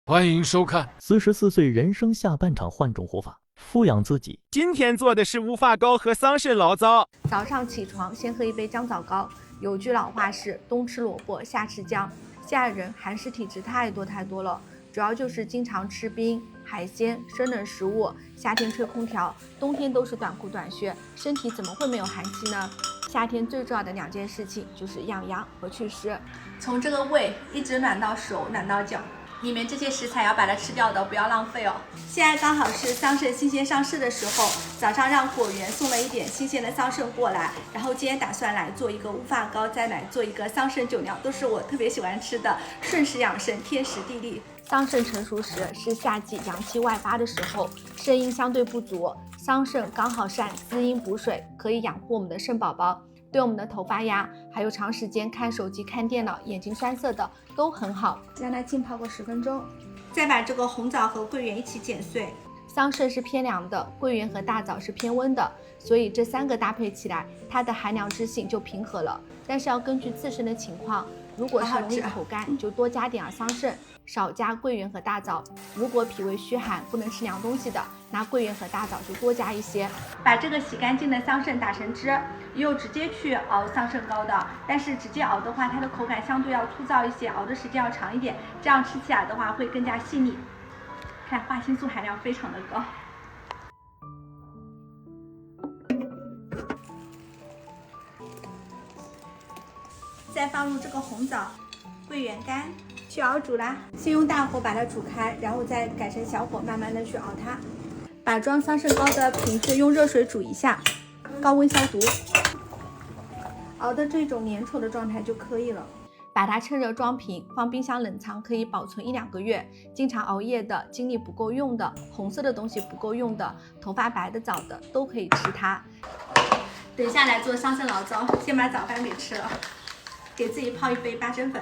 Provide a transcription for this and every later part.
欢迎收看44岁人生下半场换种活法，富养自己。今天做的是乌发糕和桑葚醪糟。早上起床先喝一杯姜枣糕。有句老话是冬吃萝卜夏吃姜，现在人寒湿体质太多了，主要就是经常吃冰、海鲜、生冷食物，夏天吹空调，冬天都是短裤短靴，身体怎么会没有寒气呢？夏天最重要的2件事情就是养阳和祛湿，从这个胃一直暖到手，暖到脚。里面这些食材要把它吃掉的，不要浪费哦。现在刚好是桑葚新鲜上市的时候，早上让果园送了一点新鲜的桑葚过来，然后今天打算来做一个乌发糕，再来做一个桑葚酒酿，都是我特别喜欢吃的，顺时养生，天时地利。桑葚成熟时是夏季阳气外发的时候，肾阴相对不足，桑葚刚好善滋阴补水，可以养护我们的肾宝宝。对我们的头发呀，还有长时间看手机、看电脑、眼睛酸涩的都很好。让它浸泡个10分钟，再把这个红枣和桂圆一起剪碎。桑葚是偏凉的，桂圆和大枣是偏温的，所以这3个搭配起来，它的寒凉之性就平和了。但是要根据自身的情况，如果是容易口干，就多加点桑葚，少加桂圆和大枣。如果脾胃虚寒，不能吃凉东西的，拿桂圆和大枣就多加一些。把这个洗干净的桑葚打成汁，也有直接去熬桑葚糕的，但是直接熬的话，它的口感相对要粗糙一些，熬的时间要长一点，这样吃起来的话会更加细腻。看花青素含量非常的高。再放入这个红枣、桂圆干，去熬煮啦。先用大火把它煮开，然后再改成小火，慢慢的去熬它。把装桑葚糕的瓶子用热水煮一下，高温消毒，熬的这种粘稠的状态就可以了。把它趁热装瓶，放冰箱冷藏，可以保存1-2个月。经常熬夜的、精力不够用的、红色的东西不够用的、头发白的早的都可以吃它。等下来做桑葚醪糟，先把早饭给吃了，给自己泡一杯8珍粉。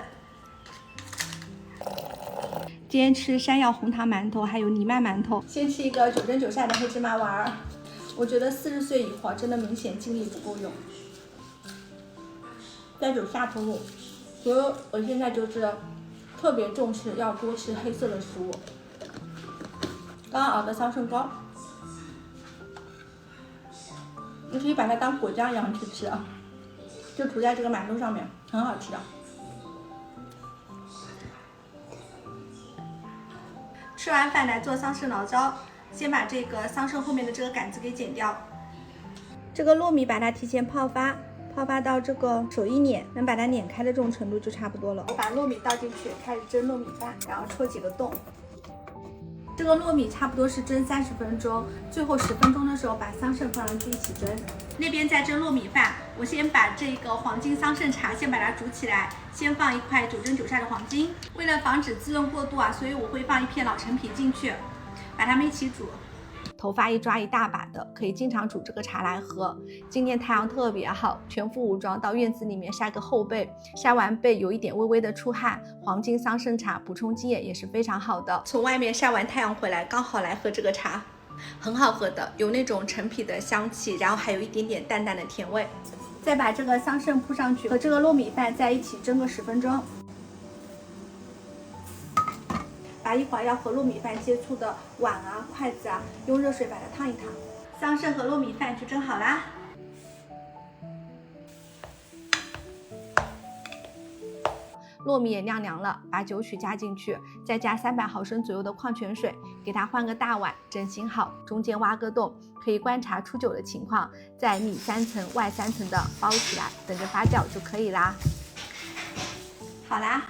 今天吃山药红糖馒头，还有藜麦馒头。先吃一个9蒸9晒的黑芝麻丸儿。我觉得40岁以后真的明显精力不够用，再走下坡路。所以我现在就是特别重视要多吃黑色的食物。刚刚熬的桑葚糕，你可以把它当果酱一样去吃啊，就涂在这个馒头上面，很好吃的。吃完饭来做桑葚醪糟，先把这个桑葚后面的这个杆子给剪掉。这个糯米把它提前泡发，泡发到这个手一捻，能把它碾开的这种程度就差不多了。我把糯米倒进去，开始蒸糯米饭，然后戳几个洞。这个糯米差不多是蒸30分钟，最后10分钟的时候把桑葚放上去一起蒸。那边在蒸糯米饭，我先把这个黄金桑葚茶先把它煮起来，先放1块9蒸9晒的黄金。为了防止滋润过度啊，所以我会放1片老陈皮进去，把它们一起煮。头发一抓一大把的，可以经常煮这个茶来喝。今天太阳特别好，全副武装到院子里面晒个厚被，晒完被有一点微微的出汗，黄金桑葚茶补充津液也是非常好的。从外面晒完太阳回来，刚好来喝这个茶，很好喝的，有那种陈皮的香气，然后还有一点点淡淡的甜味。再把这个桑葚铺上去，和这个糯米饭在一起蒸个10分钟。把一会儿要和糯米饭接触的碗啊、筷子啊，用热水把它烫一烫。桑葚和糯米饭就蒸好啦。糯米也晾凉了，把酒曲加进去，再加300毫升左右的矿泉水，给它换个大碗，整形好，中间挖个洞，可以观察出酒的情况，再里3层外3层的包起来，等着发酵就可以啦。好啦。